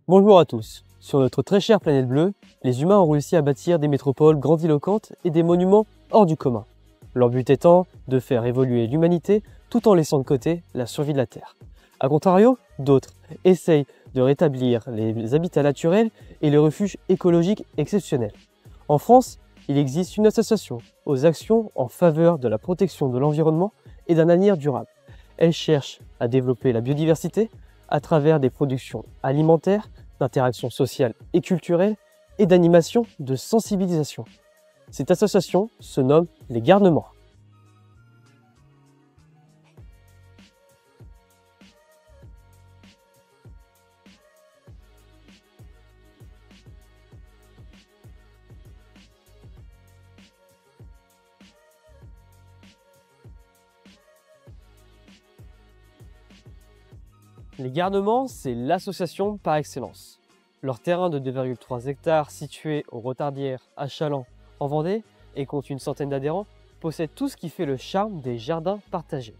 Bonjour à tous. Sur notre très chère planète bleue, les humains ont réussi à bâtir des métropoles grandiloquentes et des monuments hors du commun. Leur but étant de faire évoluer l'humanité tout en laissant de côté la survie de la Terre. A contrario, d'autres essayent de rétablir les habitats naturels et les refuges écologiques exceptionnels. En France, il existe une association aux actions en faveur de la protection de l'environnement et d'un avenir durable. Elle cherche à développer la biodiversité à travers des productions alimentaires, d'interactions sociales et culturelles et d'animation de sensibilisation. Cette association se nomme les Garnements. Les Garnements, c'est l'association par excellence. Leur terrain de 2,3 hectares situé au Retardières, à Challans, en Vendée, et compte une centaine d'adhérents, possède tout ce qui fait le charme des jardins partagés.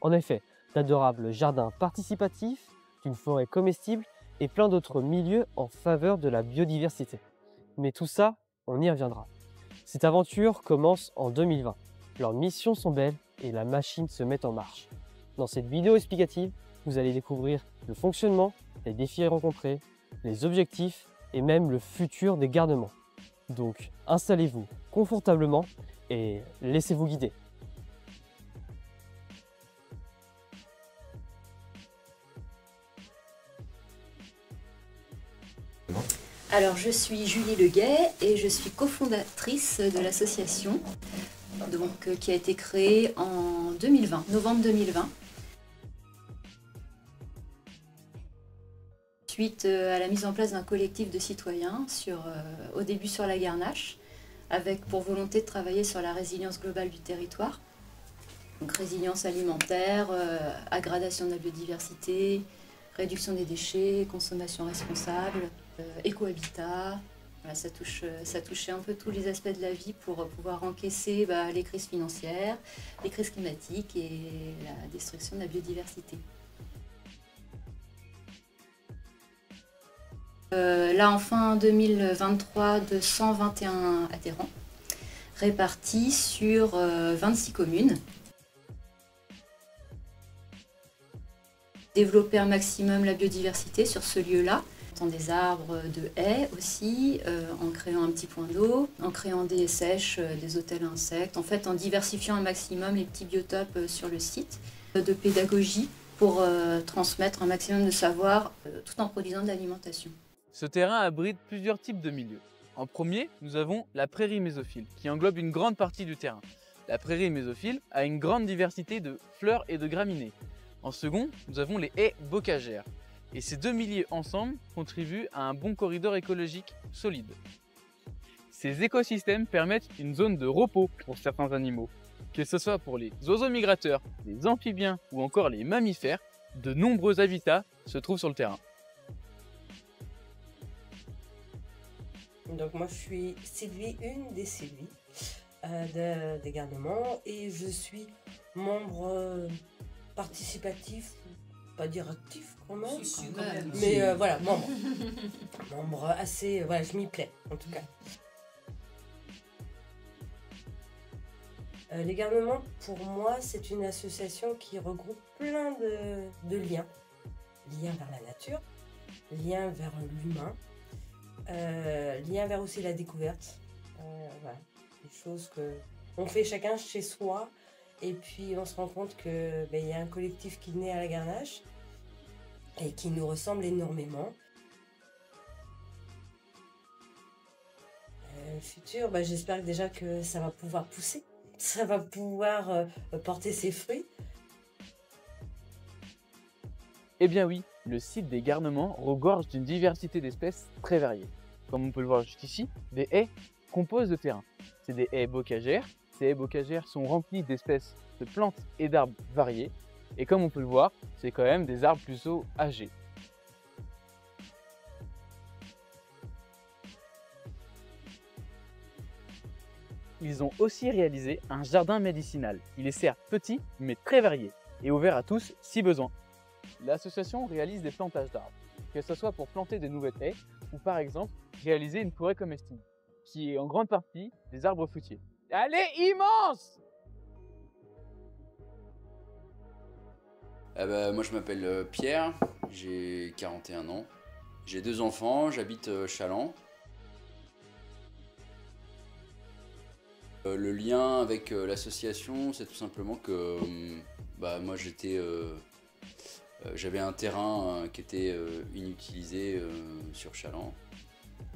En effet, d'adorables jardins participatifs, d'une forêt comestible et plein d'autres milieux en faveur de la biodiversité. Mais tout ça, on y reviendra. Cette aventure commence en 2020. Leurs missions sont belles et la machine se met en marche. Dans cette vidéo explicative, vous allez découvrir le fonctionnement, les défis rencontrés, les objectifs et même le futur des garnements. Donc installez-vous confortablement et laissez-vous guider. Alors je suis Julie Leguet et je suis cofondatrice de l'association qui a été créée en 2020, novembre 2020. Suite à la mise en place d'un collectif de citoyens, au début sur la Garnache, avec pour volonté de travailler sur la résilience globale du territoire. Donc résilience alimentaire, aggradation de la biodiversité, réduction des déchets, consommation responsable, écohabitat. Voilà, ça touchait un peu tous les aspects de la vie pour pouvoir encaisser les crises financières, les crises climatiques et la destruction de la biodiversité. Là, en fin 2023, 221 adhérents, répartis sur 26 communes. Développer un maximum la biodiversité sur ce lieu-là, en des arbres de haies aussi, en créant un petit point d'eau, en créant des sèches, des hôtels à insectes, en fait en diversifiant un maximum les petits biotopes sur le site, de pédagogie pour transmettre un maximum de savoir tout en produisant de l'alimentation. Ce terrain abrite plusieurs types de milieux. En premier, nous avons la prairie mésophile, qui englobe une grande partie du terrain. La prairie mésophile a une grande diversité de fleurs et de graminées. En second, nous avons les haies bocagères. Et ces deux milieux ensemble contribuent à un bon corridor écologique solide. Ces écosystèmes permettent une zone de repos pour certains animaux. Que ce soit pour les oiseaux migrateurs, les amphibiens ou encore les mammifères, de nombreux habitats se trouvent sur le terrain. Donc moi je suis Sylvie, une des Sylvie des Garnements, et je suis membre participatif, pas dire actif quand même, mais voilà, membre assez, voilà, je m'y plais en tout cas. Les Garnements, pour moi, c'est une association qui regroupe plein de liens. Liens vers la nature, liens vers l'humain, lien vers aussi la découverte, voilà, des choses que on fait chacun chez soi, et puis on se rend compte que y a un collectif qui naît à la Garnache et qui nous ressemble énormément. Le futur, j'espère déjà que ça va pouvoir pousser, ça va pouvoir porter ses fruits. Eh bien oui, le site des Garnements regorge d'une diversité d'espèces très variées. Comme on peut le voir juste ici, des haies composent le terrain. C'est des haies bocagères. Ces haies bocagères sont remplies d'espèces de plantes et d'arbres variés. Et comme on peut le voir, c'est quand même des arbres plutôt âgés. Ils ont aussi réalisé un jardin médicinal. Il est certes petit, mais très varié et ouvert à tous si besoin. l'association réalise des plantages d'arbres, que ce soit pour planter de nouvelles haies ou par exemple réaliser une forêt comestible, qui est en grande partie des arbres fruitiers. Elle est immense! Moi je m'appelle Pierre, j'ai 41 ans, j'ai 2 enfants, j'habite Chaland. Le lien avec l'association, c'est tout simplement que moi j'avais un terrain qui était inutilisé sur Chaland.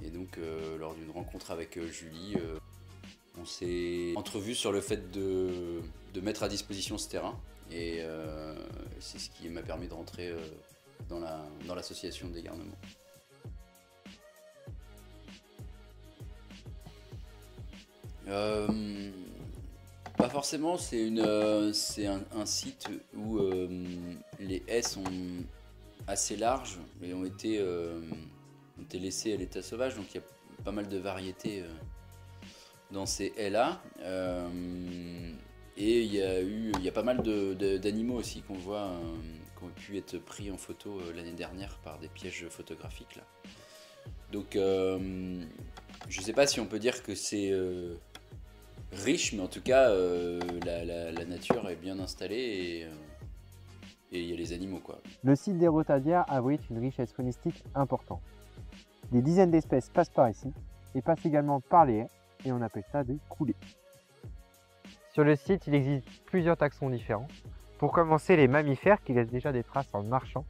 Et donc lors d'une rencontre avec Julie, on s'est entrevus sur le fait de mettre à disposition ce terrain. Et c'est ce qui m'a permis de rentrer dans l'association des garnements. Pas forcément, c'est un site où les haies sont assez larges et ont été laissées à l'état sauvage, donc il y a pas mal de variétés dans ces haies-là. Et il y a pas mal d'animaux aussi qu'on voit, qui ont pu être pris en photo l'année dernière par des pièges photographiques là. Donc je sais pas si on peut dire que c'est riche, mais en tout cas la nature est bien installée et il y a les animaux quoi. Le site des Rotadières abrite une richesse faunistique importante. Des dizaines d'espèces passent par ici et passent également par les haies et on appelle ça des coulées. Sur le site, il existe plusieurs taxons différents. Pour commencer, les mammifères qui laissent déjà des traces en marchant,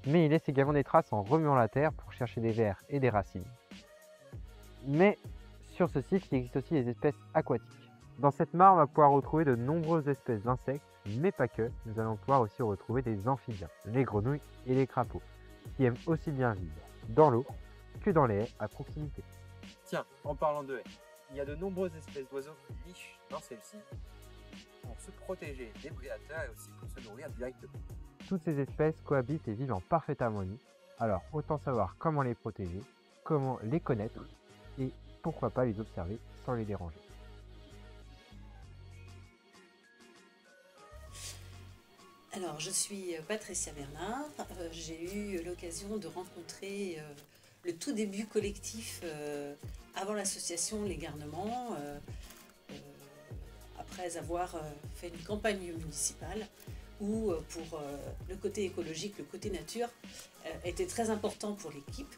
mais ils laissent également des traces en remuant la terre pour chercher des vers et des racines. Mais sur ce site, il existe aussi les espèces aquatiques. Dans cette mare, on va pouvoir retrouver de nombreuses espèces d'insectes, mais pas que. Nous allons pouvoir aussi retrouver des amphibiens, les grenouilles et les crapauds, qui aiment aussi bien vivre dans l'eau que dans les haies à proximité. Tiens, en parlant de haies, il y a de nombreuses espèces d'oiseaux qui nichent dans celles-ci pour se protéger des prédateurs et aussi pour se nourrir directement. Toutes ces espèces cohabitent et vivent en parfaite harmonie. Alors autant savoir comment les protéger, comment les connaître et pourquoi pas les observer sans les déranger. Alors, je suis Patricia Bernard. J'ai eu l'occasion de rencontrer le tout début collectif avant l'association Les Garnements, après avoir fait une campagne municipale où pour le côté écologique, le côté nature était très important pour l'équipe.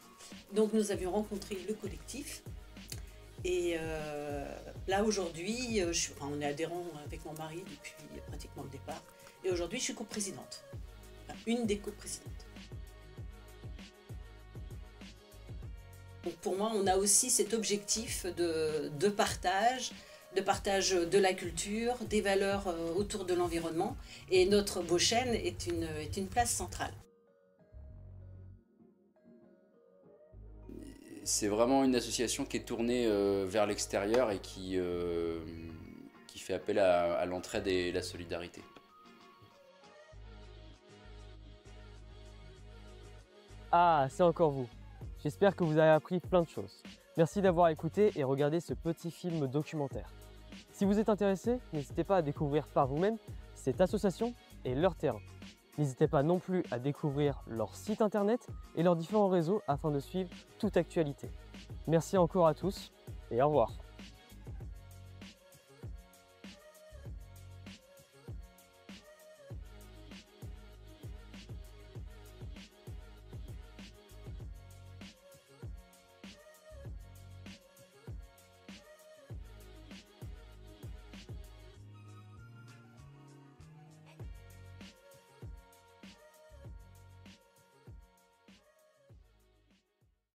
Donc nous avions rencontré le collectif et là aujourd'hui, on est adhérent avec mon mari depuis pratiquement le départ. Et aujourd'hui, je suis coprésidente, enfin, une des coprésidentes. Donc pour moi, on a aussi cet objectif de partage de la culture, des valeurs autour de l'environnement. Et notre beau chêne est une place centrale. C'est vraiment une association qui est tournée vers l'extérieur et qui fait appel à l'entraide et la solidarité. Ah, c'est encore vous. J'espère que vous avez appris plein de choses. Merci d'avoir écouté et regardé ce petit film documentaire. Si vous êtes intéressé, n'hésitez pas à découvrir par vous-même cette association et leur terrain. N'hésitez pas non plus à découvrir leur site internet et leurs différents réseaux afin de suivre toute actualité. Merci encore à tous et au revoir.